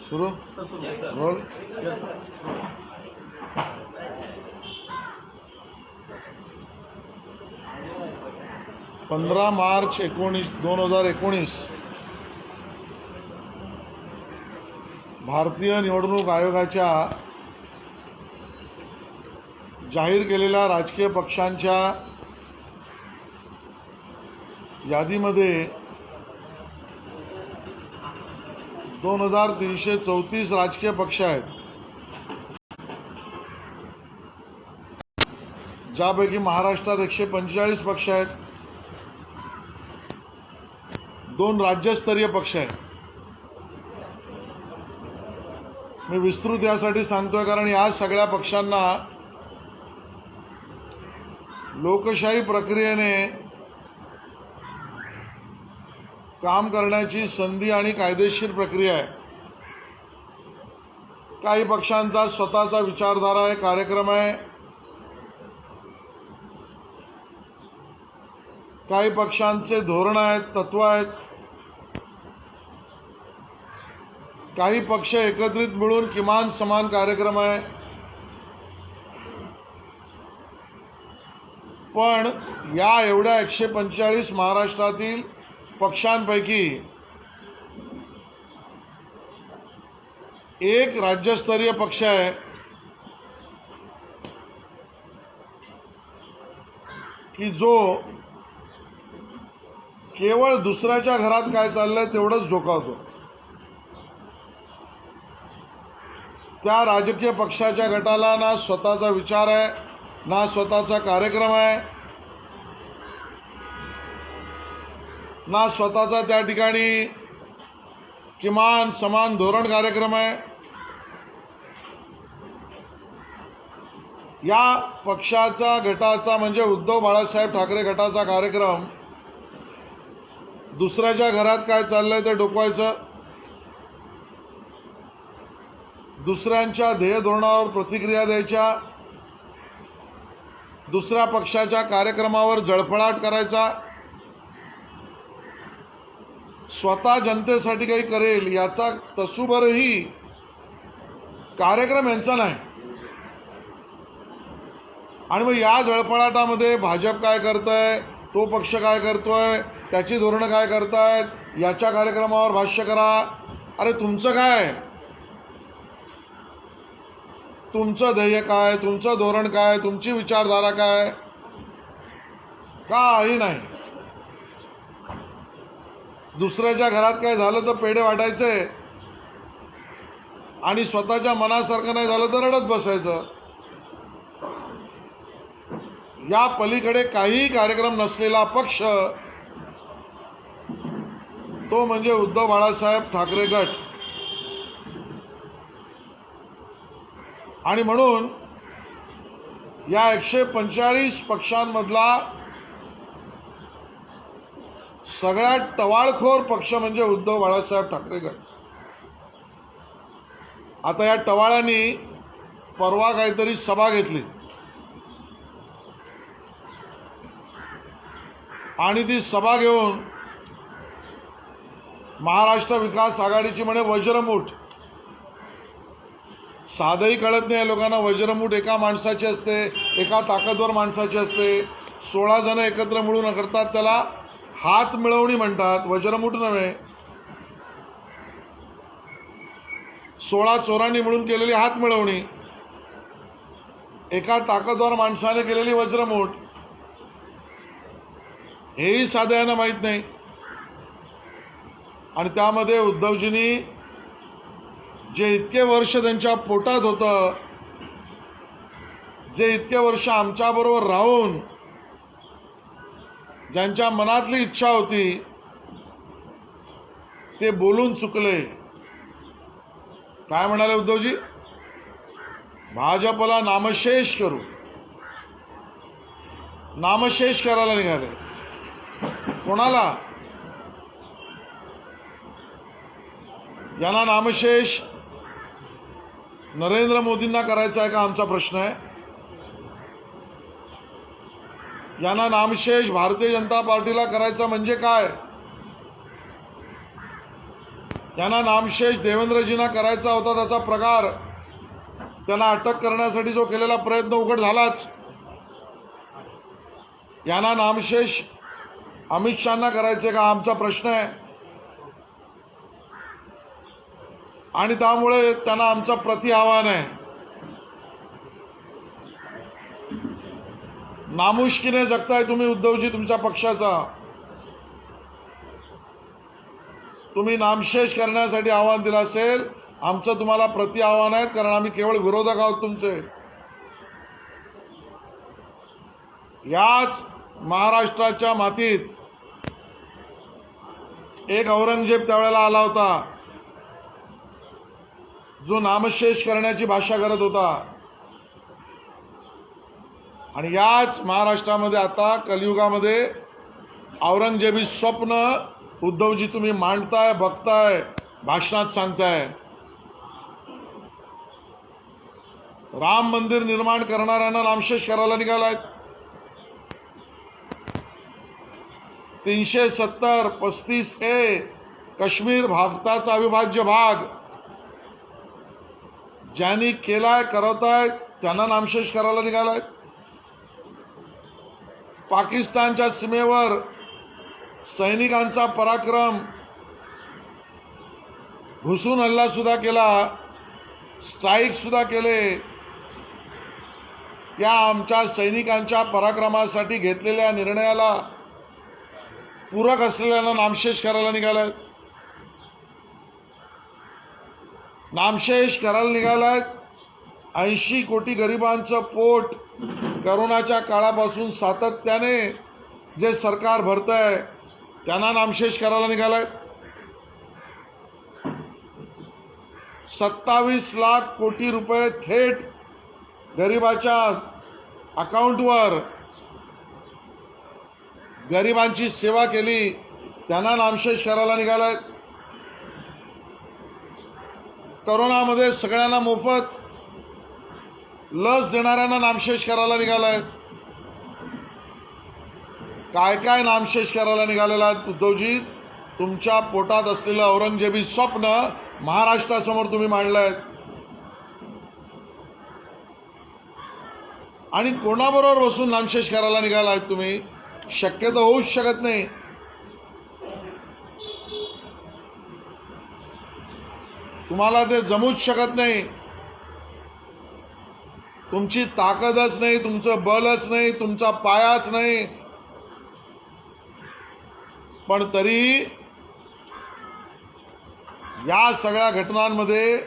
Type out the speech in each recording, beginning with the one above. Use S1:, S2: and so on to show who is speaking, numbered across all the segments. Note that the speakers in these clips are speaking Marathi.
S1: सुरू रोल 15 मार्च 2019 भारतीय निवडणूक आयोगाच्या जाहीर केलेल्या राजकीय पक्षांच्या यादीमध्ये 2334 राजकीय पक्ष आहेत, ज्यापैकी महाराष्ट्रात 145 पक्ष आहेत, 2 राज्यस्तरीय पक्ष आहेत. मी विस्तृत यासाठी सांगतोय कारण या सगळ्या पक्षांना लोकशाही प्रक्रियेने काम करण्याची संधी आणि कायदेशीर प्रक्रिया आहे. काही पक्षांचा स्वतःचा विचारधारा आहे, कार्यक्रम आहे. काही पक्षांचे धोरण आहेत, तत्व आहेत. काही पक्ष एकत्रित मिळून किमान समान कार्यक्रम आहे. पण या एवढ्या 145 महाराष्ट्रातील पक्षांपैकी एक राज्यस्तरीय पक्ष आहे की जो केवळ दुसऱ्याच्या घरात काय चाललंय तेवढंच डोकावतो. त्या राजकीय पक्षाच्या गटाला ना स्वतःचा विचार आहे, ना स्वतःचा कार्यक्रम आहे, ना स्वतःचा त्या ठिकाणी किमान समान धोरण कार्यक्रम आहे. या पक्षाचा गटाचा म्हणजे उद्धव बाळासाहेब ठाकरे गटाचा कार्यक्रम दुसऱ्याच्या घरात काय चाललंय ते डोकवायचं, दुसऱ्यांच्या ध्येय धोरणावर प्रतिक्रिया द्यायच्या, दुसऱ्या पक्षाच्या कार्यक्रमावर जळफळाट करायचा, स्वतः जनतेसाठी काही करेल याचा तसूभरही कार्यक्रम यांचा नाही. आणि मग या जळफळाटामध्ये भाजप काय करतंय, तो पक्ष काय करतोय, त्याची धोरणं काय करतायत, याच्या कार्यक्रमावर भाष्य करा. अरे तुमचं काय, तुमचं ध्येय काय, तुमचं धोरण काय, तुमची विचारधारा काय, काही नाही. दुसऱ्याच्या घरात काय झालं तर पेढे वाटायचे आणि स्वतःच्या मनासारखं नाही झालं तर रडत बसायचं. या पलीकडे काही कार्यक्रम नसलेला पक्ष तो म्हणजे उद्धव बाळासाहेब ठाकरे गट. आणि म्हणून या 145 पक्षांमधला सगळ्यात टवाळखोर पक्ष म्हणजे उद्धव बाळासाहेब ठाकरे गट. आता या टवाळ्यांनी परवा काहीतरी सभा घेतली आणि ती सभा घेऊन महाराष्ट्र विकास आघाडीची म्हणे वज्रमूठ. साधंही कळत नाही लोकांना, वज्रमूठ एका माणसाची असते, एका ताकदवर माणसाची असते. 16 जण एकत्र मिळून करतात, त्याला हात मिळवणी म्हणतात, वज्रमूठ नव्हे. 16 चोरांनी मिळून केलेली हात मिळवणी, एका ताकदवर माणसाने केलेली वज्रमूठ. हेही साध्यानं माहीत नाही. आणि त्यामध्ये उद्धवजींनी जे इतके वर्ष त्यांच्या पोटात होतं, जे इतके वर्ष आमच्याबरोबर राहून ज्यांच्या मनातली इच्छा होती ते बोलून चुकले. काय म्हणाले उद्धवजी? भाजपला नामशेष करू, नामशेष करायला निघाले. कोणाला? यांना नामशेष नरेंद्र मोदींना करायचा आहे का, आमचा प्रश्न आहे. यांना नामशेष भारतीय जनता पार्टीला करायचा म्हणजे काय? त्यांना नामशेष देवेंद्रजींना करायचा होता त्याचा प्रकार त्यांना अटक करण्यासाठी जो केलेला प्रयत्न उघड झालाच. यांना नामशेष अमित शहाना करायचे का आमचा प्रश्न आहे. आणि त्यामुळे त्यांना आमचं प्रति आव्हान आहे. नामुष्कीने जगताय तुम्ही उद्धवजी तुमच्या पक्षाचा. तुम्ही नामशेष करण्यासाठी आव्हान दिलं असेल, आमचं तुम्हाला प्रति आव्हान आहे, कारण आम्ही केवळ विरोधक आहोत तुमचे. याच महाराष्ट्राच्या मातीत एक औरंगजेब त्यावेळेला आला होता जो नामशेष करण्याची भाषा करत होता. आणि याच महाराष्ट्रामध्ये आता कलियुगामध्ये औरंगजेबी स्वप्न उद्धवजी तुम्ही मांडताय, बघताय, भाषणात सांगताय. राम मंदिर निर्माण करणाऱ्यांना नामशेष करायला निघालाय. 370 35A काश्मीर भारताचा अविभाज्य भाग ज्यांनी केलाय, करवताय, त्यांना नामशेष करायला निघालाय. पाकिस्तानच्या सीमेवर सैनिकांचा पराक्रम, घुसून हल्ला सुद्धा केला, स्ट्राईक सुद्धा केले. त्या आमच्या सैनिकांच्या पराक्रमासाठी घेतलेल्या निर्णयाला पूरक असलेल्यांना नामशेष करायला निघालाय. नामशेष करायला निघालाय. 80 कोटी गरिबांचं पोट करोनाच्या काळापासून सातत्याने जे सरकार भरतंय त्यांना नामशेष करायला निघालाय. 27 लाख कोटी रुपये थेट गरिबाच्या अकाउंटवर गरिबांची सेवा केली, त्यांना नामशेष करायला निघालाय. करोनामध्ये सगळ्यांना मोफत लस देणाऱ्यांना नामशेष करायला निघालाय. काय काय नामशेष करायला निघालेला उद्धवजी. तुमच्या पोटात असलेलं औरंगजेबी स्वप्न महाराष्ट्रासमोर तुम्ही मांडलंय. आणि कोणाबरोबर बसून नामशेष करायला निघालाय तुम्ही. शक्यतो होऊच शकत नाही. तुम्हाला ते जमूच शकत नाही. तुमची ताकदच नाही, तुमचं बलच नाही, तुमचा पायाच नाही. पण तरी या सगळ्या घटनांमध्ये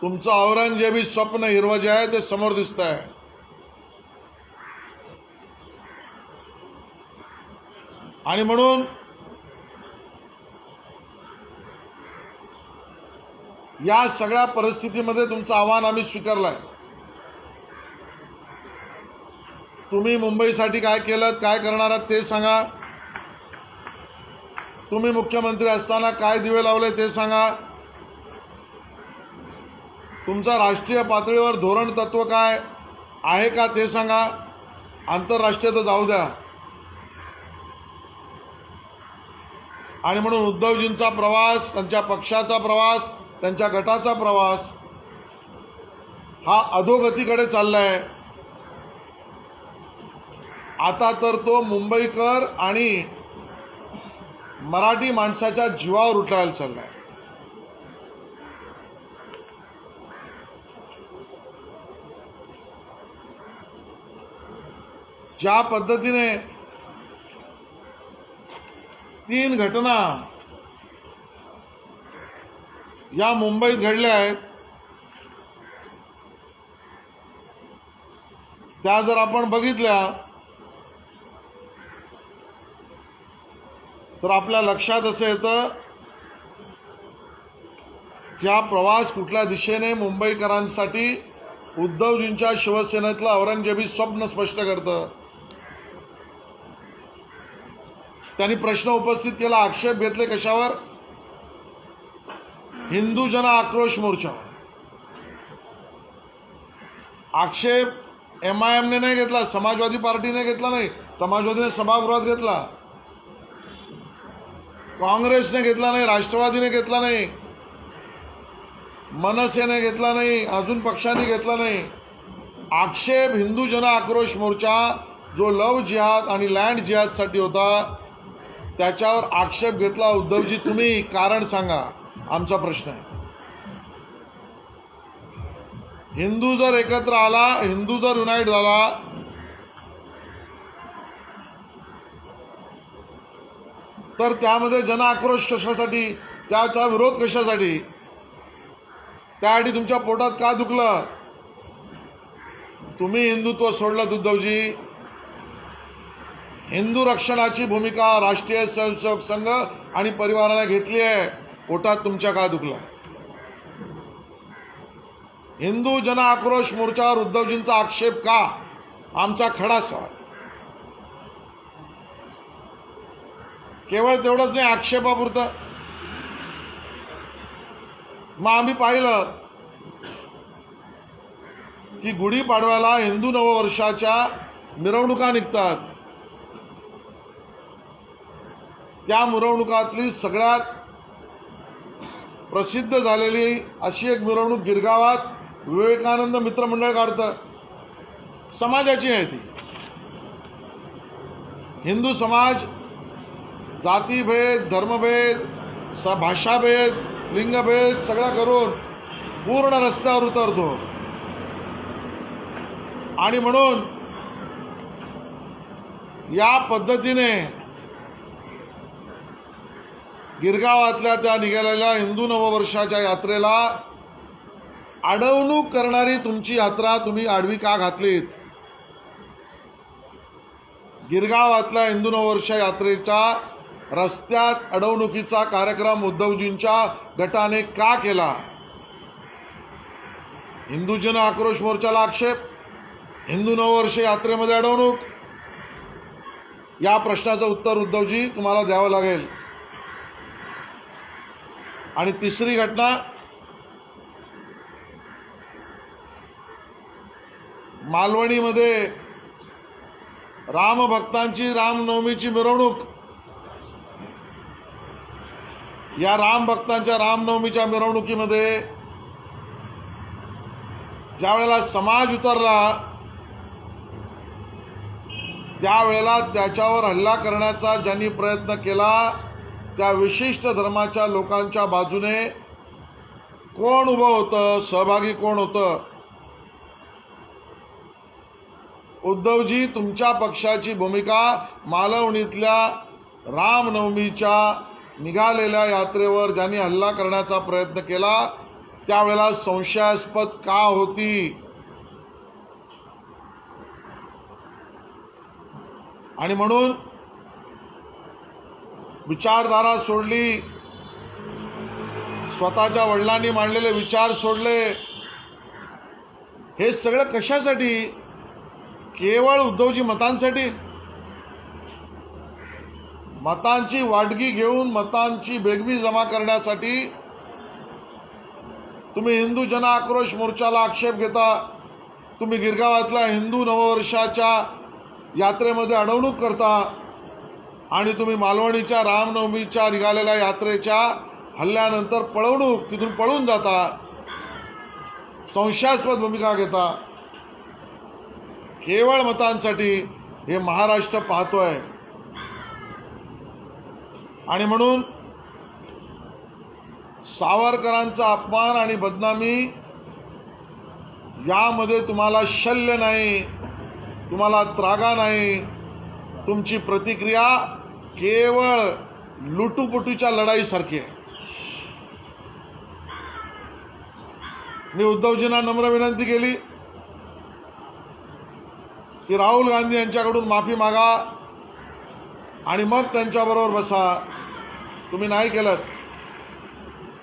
S1: तुमचं औरंगजेबी स्वप्न हिरवं जे आहे ते समोर दिसत आहे. आणि म्हणून या सगळ्या परिस्थितीमध्ये तुमचं आव्हान आम्ही स्वीकारलंय. तुम्ही मुंबईसाठी काय केलं, काय करणार आहात ते सांगा. तुम्ही मुख्यमंत्री असताना काय दिवे लावले ते सांगा. तुमचा राष्ट्रीय पातळीवर धोरण तत्व काय आहे का ते सांगा. आंतरराष्ट्रीय तर जाऊ द्या. आणि म्हणून उद्धवजींचा प्रवास, त्यांच्या पक्षाचा प्रवास, त्यांच्या गटाचा प्रवास हा अधोगतीकडे चाललाय. आता तर तो मुंबईकर आणि मराठी माणसाच्या जीवावर उठायला चाललाय. ज्या पद्धतीने 3 घटना या मुंबईत घडल्या आहेत त्या जर आपण बघितल्या तर आपल्या लक्षात असं येतं की हा प्रवास कुठल्या दिशेने मुंबईकरांसाठी उद्धवजींच्या शिवसेनेतलं औरंगजेबी स्वप्न स्पष्ट करतं. त्यांनी प्रश्न उपस्थित केला, आक्षेप घेतले कशावर. हिंदू जन आक्रोश मोर्चा. आक्षेप MIMने नाही घेतला, समाजवादी पार्टीने घेतला नाही. समाजवादीने सभागृहात घेतला. काँग्रेसने घेतला नाही, राष्ट्रवादीने घेतला नाही, मनसेने घेतला नाही, अजून पक्षाने घेतला नाही. आक्षेप हिंदू जन आक्रोश मोर्चा जो लव जिहाद आणि लँड जिहादसाठी होता त्याच्यावर आक्षेप घेतला. उद्धवजी तुम्ही कारण सांगा, आमचा प्रश्न आहे. हिंदू जर एकत्र आला, हिंदू जर युनाईट झाला, तर त्यामध्ये जन आक्रोश कशासाठी, त्याचा विरोध कशासाठी, त्यासाठी तुमच्या पोटात का दुखलं? तुम्ही हिंदुत्व सोडलं उद्धवजी. हिंदू रक्षणाची भूमिका राष्ट्रीय स्वयंसेवक संघ आणि परिवाराने घेतली आहे. पोटात तुमच्या का दुखलं? हिंदू जन आक्रोश मोर्चावर उद्धवजींचा आक्षेप का? आमचा खडा सवाल. केवळ तेवढंच नाही, आक्षेपापुरतं. मग आम्ही पाहिलं की गुढीपाडव्याला हिंदू नववर्षाच्या मिरवणुका निघतात. त्या मिरवणुकातली सगळ्यात प्रसिद्ध झालेली अशी एक मिरवणूक गिरगावात विवेकानंद मित्र मंडळ काढतं. समाजाची आहे ती. हिंदू समाज जातीभेद, धर्मभेद, भाषाभेद, लिंगभेद सगळा करून पूर्ण रस्त्यावर उतरतो. आणि म्हणून या पद्धतीने गिरगावातल्या त्या निघालेल्या हिंदू नववर्षाच्या यात्रेला अडवणूक करणारी तुमची यात्रा तुम्ही आडवी का घातलीत? गिरगावातल्या हिंदू नववर्ष यात्रेच्या रस्त्यात अडवणुकीचा कार्यक्रम उद्धवजींच्या गटाने का केला? हिंदू जन आक्रोश मोर्चाला आक्षेप, हिंदू नववर्ष यात्रेमध्ये अडवणूक. या प्रश्नाचं उत्तर उद्धवजी तुम्हाला द्यावं लागेल. आणि तिसरी घटना, मालवणीमध्ये रामभक्तांची रामनवमीची मिरवणूक. या रामभक्तांच्या रामनवमीच्या मिरवणुकीमध्ये ज्या वेळेला समाज उतरला त्यावेळेला त्याच्यावर हल्ला करण्याचा ज्यांनी प्रयत्न केला त्या विशिष्ट धर्माच्या लोकांच्या बाजूने कोण उभं होतं, सहभागी कोण होतं? उद्धवजी, तुमच्या पक्षाची भूमिका मालवणीतल्या रामनवमीच्या निघालेल्या यात्रेवर ज्यांनी हल्ला करण्याचा प्रयत्न केला त्यावेळेला संशयास्पद का होती? आणि म्हणून विचारधारा सोडली, स्वतःच्या वडिलांनी मांडलेले विचार सोडले. हे सगळं कशासाठी? केवळ उद्धवजी मतांसाठी? मतांची वाटगी घेऊन मतांची बेगमी जमा करण्यासाठी तुम्ही हिंदू जन आक्रोश मोर्चाला आक्षेप घेता. तुम्ही गिरगावातल्या हिंदू नववर्षाच्या यात्रेमध्ये अडवणूक करता आणि तुम्ही मालवणीच्या रामनवमीच्या निघालेल्या यात्रेच्या हल्ल्यानंतर तिथून पळून जाता, संशयास्पद भूमिका घेता. केवळ मतांसाठी हे महाराष्ट्र पाहतोय. आणि म्हणून सावरकरांचा अपमान आणि बदनामी यामध्ये तुम्हाला शल्य नाही, तुम्हाला त्रागा नाही. तुमची प्रतिक्रिया केवळ लुटूपुटीच्या लढाईसारखी आहे. मी उद्धवजींना नम्र विनंती केली की राहुल गांधी यांच्याकडून माफी मागा आणि मग त्यांच्याबरोबर बसा. तुम्ही नाही केलं.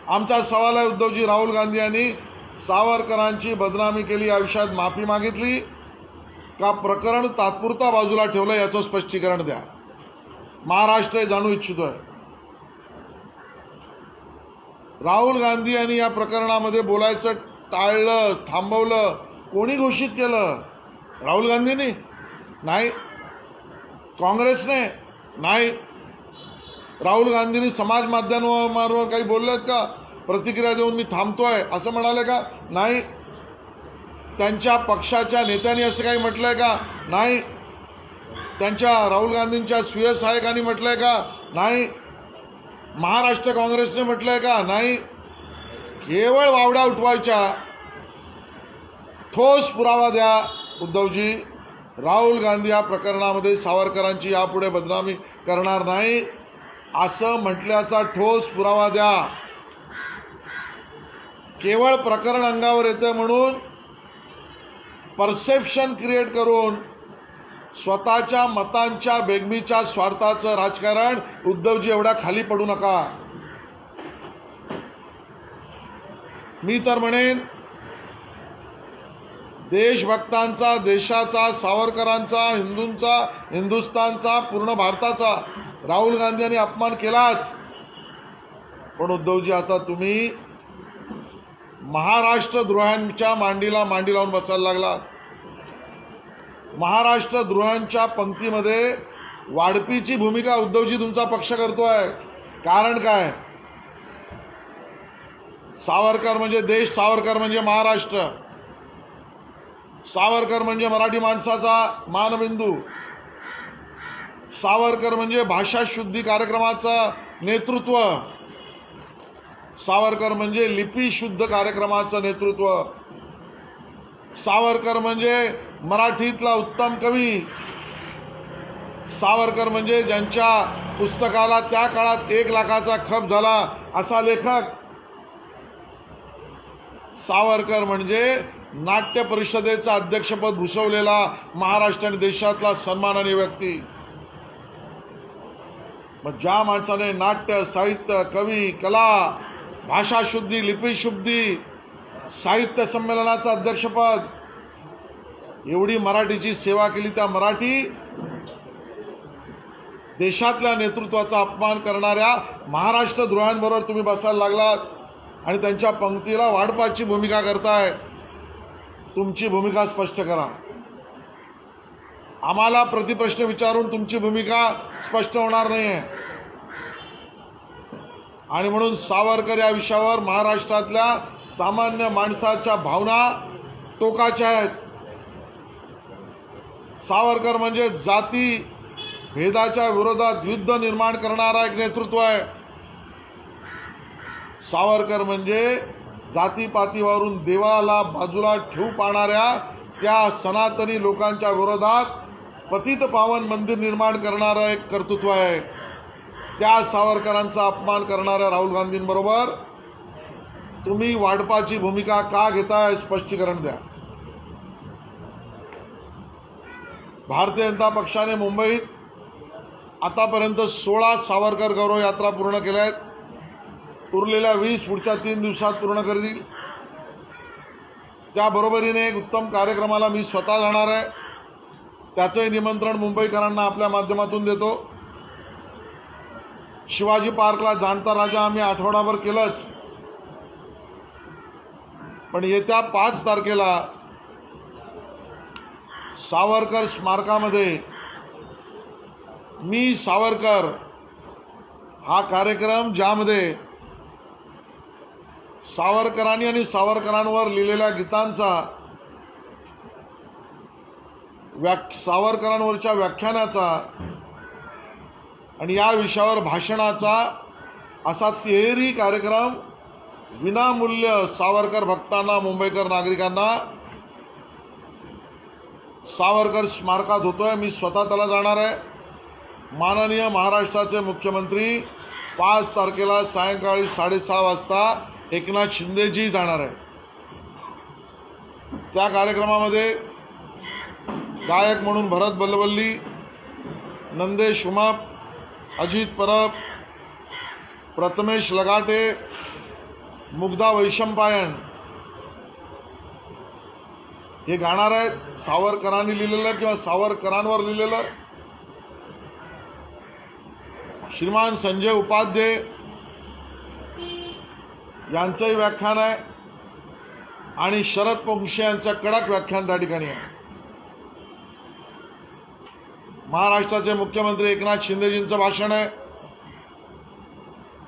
S1: आमचा सवाल आहे उद्धवजी, राहुल गांधी यांनी सावरकरांची बदनामी केली या विषयात माफी मागितली का प्रकरण तात्पुरता बाजूला ठेवलं याचं स्पष्टीकरण द्या. महाराष्ट्र हे जाणू इच्छितोय. राहुल गांधी यांनी या प्रकरणामध्ये बोलायचं टाळलं, थांबवलं. कोणी घोषित केलं? राहुल गांधींनी नाही, काँग्रेसने नाही. राहुल गांधींनी समाज माध्यमांवर काही बोललेत का? प्रतिक्रिया देऊन मी थांबतोय असं म्हणाले का? नाही. त्यांच्या पक्षाच्या नेत्यांनी असं काही म्हटलंय का? नाही. त्यांच्या राहुल गांधींच्या स्वीय सहायकांनी म्हटलंय का? नाही. महाराष्ट्र काँग्रेसने म्हटलंय का? नाही. केवळ वावड्या उठवायच्या. ठोस पुरावा द्या उद्धवजी. राहुल गांधी या प्रकरणामध्ये सावरकरांची यापुढे बदनामी करणार नाही असं म्हटल्याचा ठोस पुरावा द्या. केवळ प्रकरण अंगावर येतं म्हणून परसेप्शन क्रिएट करून स्वतःच्या मतांच्या बेगमीच्या स्वार्थाचं राजकारण उद्धवजी एवढ्या खाली पडू नका. मी तर म्हणेन देशभक्तांचा, देशाचा, सावरकरांचा, हिंदूंचा, हिंदुस्थानचा, पूर्ण भारताचा राहुल गांधी यांनी अपमान केलाच. पण उद्धवजी आता तुम्ही महाराष्ट्रद्रोह्यांच्या मांडीला मांडी लावून बसायला लागला. महाराष्ट्रद्रोह्यांच्या पंक्तीमध्ये वाढपीची भूमिका उद्धवजी तुमचा पक्ष करतोय. कारण काय? सावरकर म्हणजे देश, सावरकर म्हणजे महाराष्ट्र, सावरकर म्हणजे मराठी माणसाचा मानबिंदू, सावरकर म्हणजे भाषा शुद्धी कार्यक्रमाचं नेतृत्व, सावरकर म्हणजे लिपी शुद्ध कार्यक्रमाचं नेतृत्व, सावरकर म्हणजे मराठीतला उत्तम कवी, सावरकर म्हणजे ज्यांच्या पुस्तकाला त्या काळात 1 लाखाचा खप झाला असा लेखक, सावरकर म्हणजे नाट्य परिषदेचं अध्यक्षपद भूषवलेला महाराष्ट्र आणि देशातला सन्माननीय व्यक्ती. मग ज्या माणसाने नाट्य, साहित्य, कवी, कला, भाषा शुद्धी, लिपी शुद्धी, साहित्य संमेलनाचं अध्यक्षपद, एवढी मराठीची सेवा केली, त्या मराठी देशातल्या नेतृत्वाचा अपमान करणाऱ्या महाराष्ट्रद्रोह्यांबरोबर तुम्ही बसायला लागलात आणि त्यांच्या पंक्तीला वाढपाची भूमिका करताय. तुमची भूमिका स्पष्ट करा. आम्हाला प्रतिप्रश्न विचारून तुमची भूमिका स्पष्ट होणार नाहीये. आणि म्हणून सावरकर या विषयावर महाराष्ट्रातल्या सामान्य माणसाच्या भावना टोकाच्या आहेत. सावरकर म्हणजे जाती भेदाच्या विरोधात युद्ध निर्माण करणारा एक नेतृत्व आहे. सावरकर म्हणजे जातीपातीवरून देवाला बाजूला ठेवू पाहणाऱ्या त्या सनातनी लोकांच्या विरोधात पतित पावन मंदिर निर्माण करणारं एक कर्तृत्व आहे. त्या सावरकरांचा अपमान करणाऱ्या राहुल गांधींबरोबर तुम्ही वाढपाची भूमिका का घेताय? स्पष्टीकरण द्या. भारतीय जनता पक्षाने मुंबईत आतापर्यंत 16 सावरकर गौरव यात्रा पूर्ण केल्या आहेत. उरलेल्या 20 पुढच्या 3 दिवसात पूर्ण करतील. त्याबरोबरीने एक उत्तम कार्यक्रमाला मी स्वतः जाणार आहे. त्याचंही निमंत्रण मुंबईकरांना आपल्या माध्यमातून देतो. शिवाजी पार्कला जाणता राजा आम्ही आठवडाभर केलंच, पण येत्या 5 तारखेला सावरकर स्मारकामध्ये मी सावरकर हा कार्यक्रम, ज्यामध्ये सावरकरांनी आणि सावरकरांवर लिहिलेल्या गीतांचा, सावरकरांवरच्या व्याख्यानाचा आणि या विषयावर भाषणाचा असा 13 कार्यक्रम विनामूल्य सावरकर भक्तांना, मुंबईकर नागरिकांना सावरकर स्मारकात होतोय. मी स्वतः त्याला जाणार आहे. माननीय महाराष्ट्राचे मुख्यमंत्री 5 तारखेला सायंकाळी 6:30 वाजता एकनाथ शिंदेजी जाणार आहे. त्या कार्यक्रमामध्ये गायक म्हणून भरत बलवल्ली, नंदेश उमाप, अजित परब, प्रथमेश लगाटे, मुग्धा वैशंपायन हे गाणार आहेत. सावरकरांनी लिहिलेलं किंवा सावरकरांवर लिहिलेलं. श्रीमान संजय उपाध्ये यांचंही व्याख्यान आहे आणि शरद पोंक्षे यांचं कडक व्याख्यान त्या ठिकाणी आहे. महाराष्ट्राचे मुख्यमंत्री एकनाथ शिंदेजींचं भाषण आहे.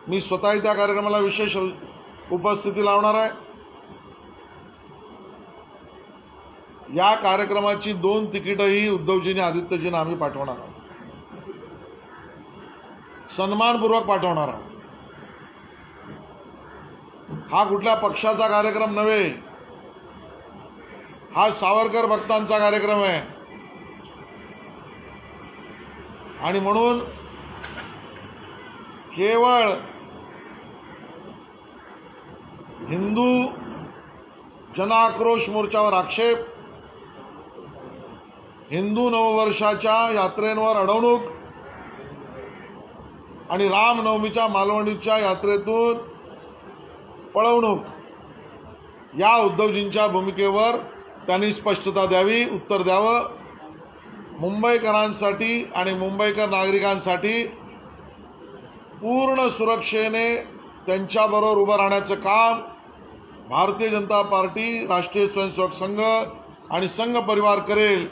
S1: मी स्वतः त्या कार्यक्रमाला विशेष उपस्थिती लावणार आहे. या कार्यक्रमाची 2 तिकीटही उद्धवजींनी आदित्यजींना आम्ही पाठवणार आहोत, सन्मानपूर्वक पाठवणार आहोत. हा कुठल्या पक्षाचा कार्यक्रम नव्हे, हा सावरकर भक्तांचा कार्यक्रम आहे. आणि म्हणून केवळ हिंदू जनाक्रोश मोर्चावर आक्षेप, हिंदू नववर्षाच्या यात्रेंवर अडवणूक आणि रामनवमीच्या मालवणीच्या यात्रेतून पळवणूक, या उद्धवजींच्या भूमिकेवर त्यांनी स्पष्टता द्यावी, उत्तर द्यावं. मुंबईकरांसाठी आणि मुंबईकर नागरिकांसाठी पूर्ण सुरक्षेने त्यांच्याबरोबर उभं राहण्याचं काम भारतीय जनता पार्टी, राष्ट्रीय स्वयंसेवक संघ आणि संघ परिवार करेल,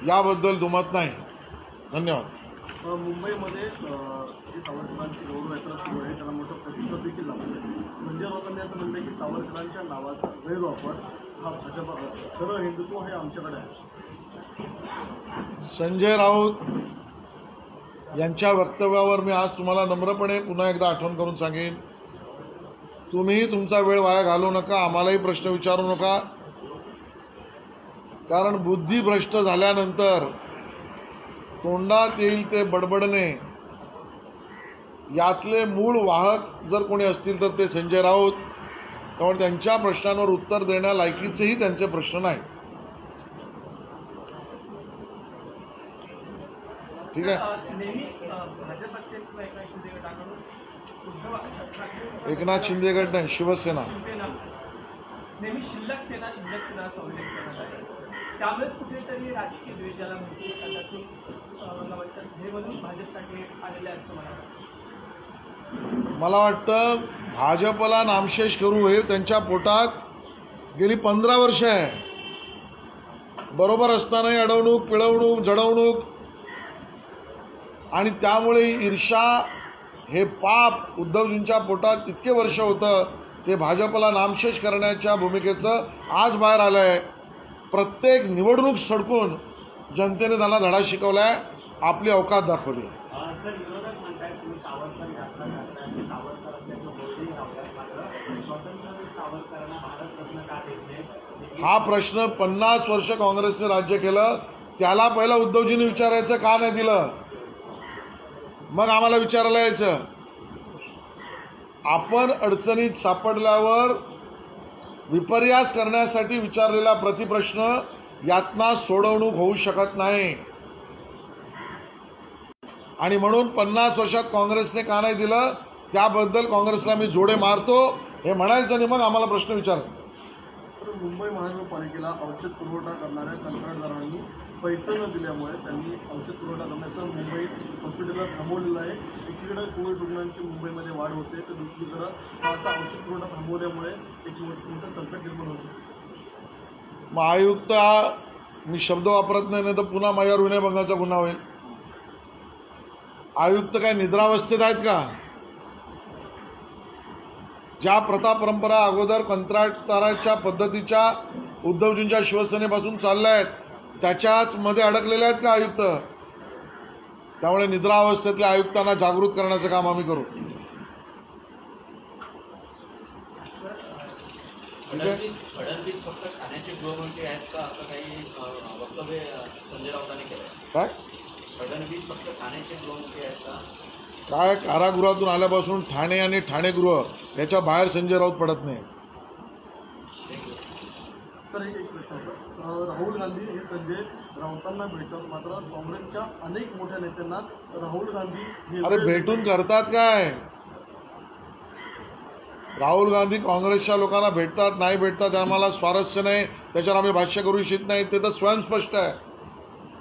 S1: याबद्दल दुमत नाही. धन्यवाद.
S2: मुंबईमध्ये जी सावरकरांची गौरव यात्रा सुरू आहे त्याला मोठं प्रतिसाद देखील लाभलं आहे. म्हणजे लोकांनी असं म्हणलं की सावरकरांच्या नावाचा गैरवापर हा भाजप, खरं हिंदुत्व हे आमच्याकडे आहे.
S1: संजय राऊत यांच्या वक्तव्यावर मी आज तुम्हाला नम्रपणे पुन्हा एकदा आठवण करून सांगेन, तुम्ही तुमचा वेळ वाया घालवू नका, आम्हालाही प्रश्न विचारू नका. कारण बुद्धिभ्रष्ट झाल्यानंतर तोंडात येईल ते बडबडणे, यातले मूळ वाहक जर कोणी असतील तर ते संजय राऊत. त्यामुळे त्यांच्या प्रश्नांवर उत्तर देण्या लायकीचेही त्यांचे प्रश्न नाही. ठीक आहे. एकनाथ शिंदे गट नाही, शिवसेना.
S3: नेहमी शिल्लक सेना असा उल्लेख करण्यात आहे. त्यामुळे कुठेतरी राजकीय द्वेषाला म्हणजे कदाचित हे म्हणून भाजपसाठी आलेले असं
S1: मला वाटतं भाजपला नामशेष करू हे त्यांच्या पोटात गेली 15 वर्ष आहे. बरोबर असतानाही अडवणूक, पिळवणूक, जडवणूक आणि त्यामुळे ईर्षा हे पाप उद्धवजींच्या पोटात इतके वर्ष होतं, ते भाजपला नामशेष करण्याच्या भूमिकेचं आज बाहेर आलंय. प्रत्येक निवडणूक सडकून जनतेने त्यांना धडा शिकवलाय, आपली अवकात दाखवली. हा प्रश्न 50 वर्ष काँग्रेसने राज्य केलं, त्याला पहिला उद्धवजींनी विचारायचं, का नाही दिलं, मग आम्हाला विचारायला यायचं. आपण अडचणीत सापडल्यावर विपर्यास करण्यासाठी विचारलेला प्रतिप्रश्न यातना सोडवणूक होऊ शकत नाही. आणि म्हणून 50 वर्षात काँग्रेसने का नाही दिलं, त्याबद्दल काँग्रेसला मी जोडे मारतो हे म्हणायचं आणि मग आम्हाला प्रश्न विचारायचा.
S2: मुंबई महानगरपालिकेला औषध पुरवठा करणाऱ्या कंत्राटदारांनी पैसे न दिल्यामुळे त्यांनी औषध पुरवठा करण्याचं मुंबई हॉस्पिटलला थांबवलेलं आहे. एकीकडे कोविड रुग्णांची मुंबईमध्ये वाढ होते, तर दुसरीकडे आता औषध पुरवठा थांबवल्यामुळे एक मोठं संकट निर्माण होते.
S1: मग आयुक्त, मी शब्द वापरत नाही तर पुन्हा माझ्यावर विनयभंगाचा गुन्हा होईल. आयुक्त काय निद्रावस्थेत आहेत का? ज्या प्रथा परंपरा अगोदर कंत्राटदाराच्या पद्धतीच्या उद्धवजींच्या शिवसेनेपासून चालल्या आहेत, त्याच्याच मध्ये अडकलेले आहेत का आयुक्त? त्यामुळे निद्रा अवस्थेतल्या आयुक्तांना जागृत करण्याचं काम आम्ही करू.
S4: फडणवीस फक्त ठाण्याचे गृहमंत्री आहेत का, असं काही वक्तव्य संजय राऊतांनी केलं?
S1: काय
S4: फडणवीस फक्त ठाण्याचे गृहमंत्री आहेत का?
S1: काय कारागृहातून आल्यापासून ठाणे आणि ठाणेगृह याच्या बाहेर संजय राऊत पडत नाही.
S2: तर एक प्रश्न होता, राहुल गांधी हे संजय राऊतांना भेटतात, मात्र काँग्रेसच्या अनेक मोठ्या नेत्यांना राहुल गांधी
S1: अरे भेटून करतात काय? राहुल गांधी काँग्रेसच्या लोकांना भेटतात नाही भेटतात आम्हाला स्वारस्य नाही, त्याच्यावर आम्ही भाष्य करू इच्छित नाही, ते तर स्वयंस्पष्ट आहे.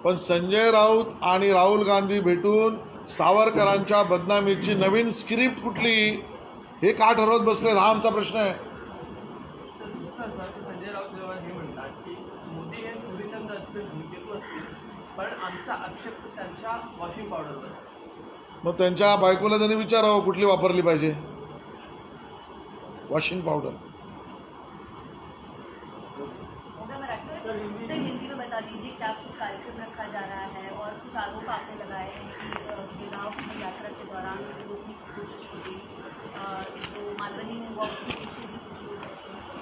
S1: पण संजय राऊत आणि राहुल गांधी भेटून सावरकरांच्या बदनामीची नवीन स्क्रिप्ट कुठली हे का ठरवत बसले, हा आमचा प्रश्न आहे.
S3: संजय राऊत जेव्हा हे म्हणतात की मोदी हे सूर्यचंद्र असतील, धूमकेतू असतील, पण आमचा आक्षेप त्यांच्या वॉशिंग पावडरवर.
S1: मग त्यांच्या बायकोला त्यांनी विचारावं कुठली वापरली पाहिजे. Washing powder.
S5: सर हिंदी में बता दीजिए क्या कुछ कार्यक्रम रखा जा रहा है और कुछ आरोप आपने लगाए हैं कि महिलाओं की यात्रा के दौरान रोकने की कोशिश की गई, जो मानवनी वॉक की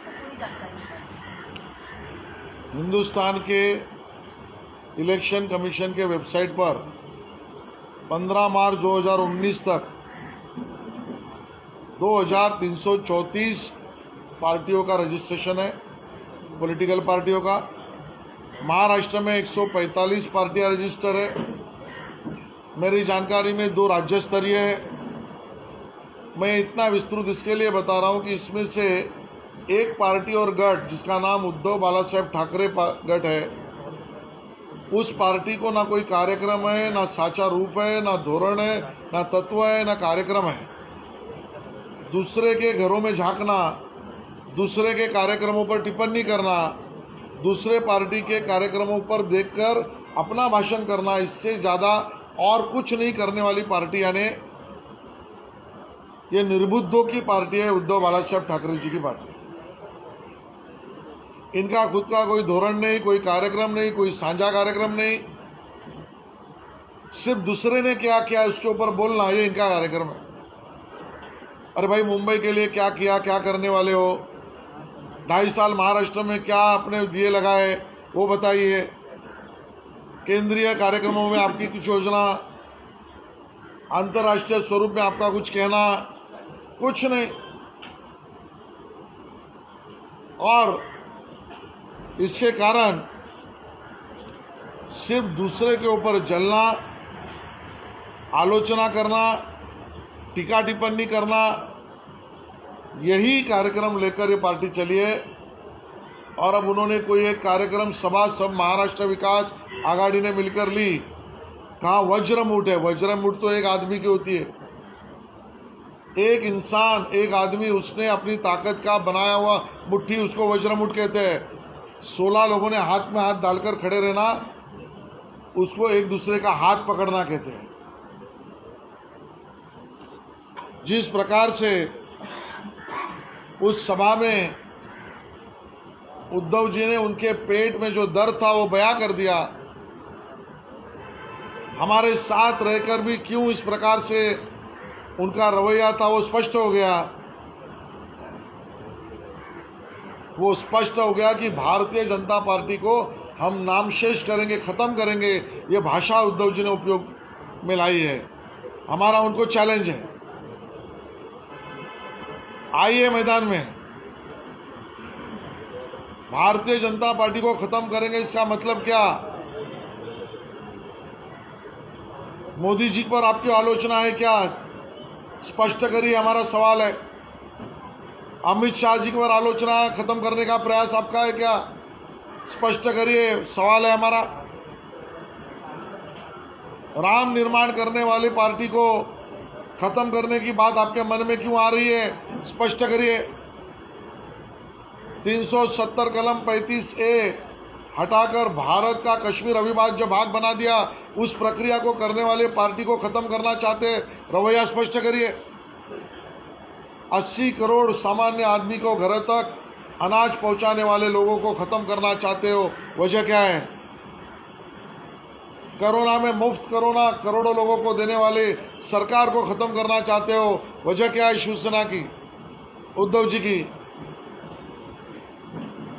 S5: पूरी जानकारी है।
S1: हिंदुस्तान के इलेक्शन कमीशन के वेबसाइट पर 15 मार्च 2019 तक 2334 पार्टियों का रजिस्ट्रेशन है, पॉलिटिकल पार्टियों का। महाराष्ट्र में 145 पार्टियां रजिस्टर है। मेरी जानकारी में 2 राज्य स्तरीय है। मैं इतना विस्तृत इसके लिए बता रहा हूं कि इसमें से एक पार्टी और गठ जिसका नाम उद्धव बालासाहेब ठाकरे गठ है, उस पार्टी को ना कोई कार्यक्रम है, ना साचा रूप है, ना धोरण है, ना तत्व है, ना कार्यक्रम है। दूसरे के घरों में झांकना, दूसरे के कार्यक्रमों पर टिप्पणी करना, दूसरे पार्टी के कार्यक्रमों पर देखकर अपना भाषण करना, इससे ज्यादा और कुछ नहीं करने वाली पार्टी यानी ये निर्बुद्धों की पार्टी है, उद्धव बालासाहेब ठाकरे जी की पार्टी। इनका खुद का कोई धोरण नहीं, कोई कार्यक्रम नहीं, कोई साझा कार्यक्रम नहीं। सिर्फ दूसरे ने क्या किया उसके ऊपर बोलना, ये इनका कार्यक्रम है। अरे भाई, मुंबई के लिए क्या किया, क्या करने वाले हो? 2.5 साल महाराष्ट्र में क्या अपने दिए लगाए वो बताइए। केंद्रीय कार्यक्रमों में आपकी कुछ योजना, अंतर्राष्ट्रीय स्वरूप में आपका कुछ कहना, कुछ नहीं। और इसके कारण सिर्फ दूसरे के ऊपर जलना, आलोचना करना, टीका टिप्पणी करना, यही कार्यक्रम लेकर ये पार्टी चली है। और अब उन्होंने कोई एक कार्यक्रम सभा सब महाराष्ट्र विकास आघाड़ी ने मिलकर ली। कहा वज्रमुठ है? वज्रमुठ तो एक आदमी की होती है। एक इंसान, एक आदमी, उसने अपनी ताकत का बनाया हुआ मुट्ठी, उसको वज्रमुठ कहते हैं। 16 लोगों ने हाथ में हाथ डालकर खड़े रहना, उसको एक दूसरे का हाथ पकड़ना कहते हैं। जिस प्रकार से उस सभा में उद्धव जी ने उनके पेट में जो दर्द था वो बयां कर दिया, हमारे साथ रहकर भी क्यों इस प्रकार से उनका रवैया था वो स्पष्ट हो गया। वो स्पष्ट हो गया कि भारतीय जनता पार्टी को हम नामशेष करेंगे, खत्म करेंगे। ये भाषा उद्धव जी ने उपयोग में लाई है। हमारा उनको चैलेंज है, आइए मैदान में। भारतीय जनता पार्टी को खत्म करेंगे, इसका मतलब क्या? मोदी जी पर आपकी आलोचना है क्या? स्पष्ट करिए, हमारा सवाल है। अमित शाह जी पर आलोचना है, खत्म करने का प्रयास आपका है क्या? स्पष्ट करिए, सवाल है हमारा। राम निर्माण करने वाली पार्टी को खत्म करने की बात आपके मन में क्यों आ रही है? स्पष्ट करिए। 370 कलम 35A हटाकर भारत का कश्मीर अविभाज्य भाग बना दिया, उस प्रक्रिया को करने वाले पार्टी को खत्म करना चाहते, रवैया स्पष्ट करिए। 80 करोड़ सामान्य आदमी को घर तक अनाज पहुंचाने वाले लोगों को खत्म करना चाहते हो, वजह क्या है? कोरोना में मुफ्त कोरोना करोड़ों लोगों को देने वाले सरकार को खत्म करना चाहते हो, वजह क्या है शिवसेना की, उद्धव जी की?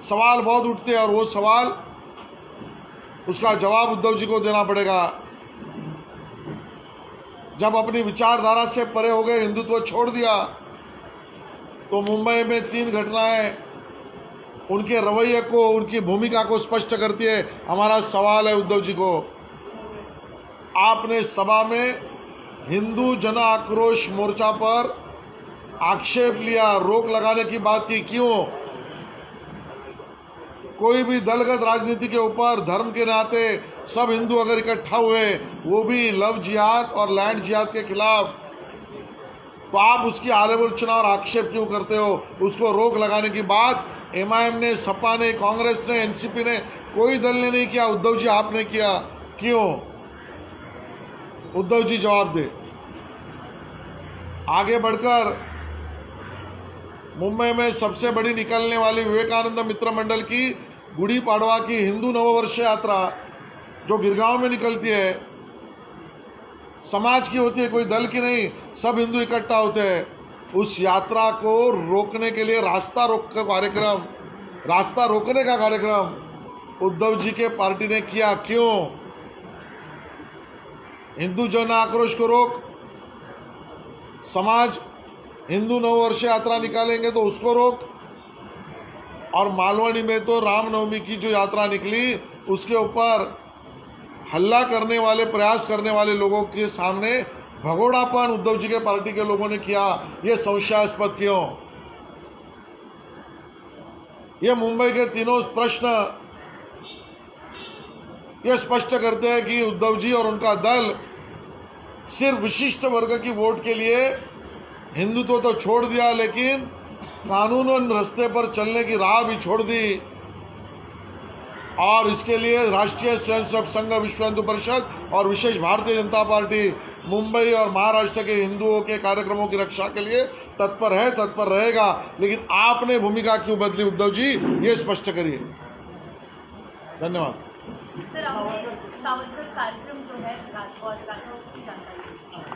S1: सवाल बहुत उठते हैं और वो सवाल, उसका जवाब उद्धव जी को देना पड़ेगा। जब अपनी विचारधारा से परे हो गए, हिंदुत्व छोड़ दिया, तो मुंबई में 3 घटनाएं उनके रवैये को, उनकी भूमिका को स्पष्ट करती है। हमारा सवाल है उद्धव जी को, आपने सभा में हिंदू जन आक्रोश मोर्चा पर आक्षेप लिया, रोक लगाने की बात की, क्यों? कोई भी दलगत राजनीति के ऊपर धर्म के नाते सब हिंदू अगर इकट्ठा हुए, वो भी लव जिहाद और लैंड जिहाद के खिलाफ, तो आप उसकी आलोचना और आक्षेप क्यों करते हो? उसको रोक लगाने की बात एमआईएम ने, सपा ने, कांग्रेस ने, एनसीपी ने, कोई दल ने नहीं किया, उद्धव जी आपने किया, क्यों? उद्धव जी जवाब दे। आगे बढ़कर मुंबई में सबसे बड़ी निकलने वाली विवेकानंद मित्र मंडल की गुड़ी पाड़वा की हिंदू नववर्ष यात्रा जो गिरगांव में निकलती है, समाज की होती है, कोई दल की नहीं, सब हिंदू इकट्ठा होते हैं। उस यात्रा को रोकने के लिए रास्ता रोकने का कार्यक्रम उद्धव जी के पार्टी ने किया। क्यों? हिंदू जन आक्रोश को रोक, समाज हिंदू नववर्ष यात्रा निकालेंगे तो उसको रोक, और मालवनी में तो रामनवमी की जो यात्रा निकली उसके ऊपर हल्ला करने वाले, प्रयास करने वाले लोगों के सामने भगोड़ापन उद्धव जी के पार्टी के लोगों ने किया। ये संशयास्पद क्यों? ये मुंबई के तीनों प्रश्न ये स्पष्ट करते हैं कि उद्धव जी और उनका दल सिर्फ विशिष्ट वर्ग की वोट के लिए हिंदुत्व तो छोड़ दिया, लेकिन कानूनन रास्ते पर चलने की राह भी छोड़ दी। और इसके लिए राष्ट्रीय स्वयंसेवक संघ, विश्व हिंदू परिषद और विशेष भारतीय जनता पार्टी मुंबई और महाराष्ट्र के हिंदुओं के कार्यक्रमों की रक्षा के लिए तत्पर है, तत्पर रहेगा। लेकिन आपने भूमिका क्यों बदली उद्धव जी, ये स्पष्ट करिए। धन्यवाद।
S5: सर, सावरकर कार्यक्रम जो है राठौर की जानकारी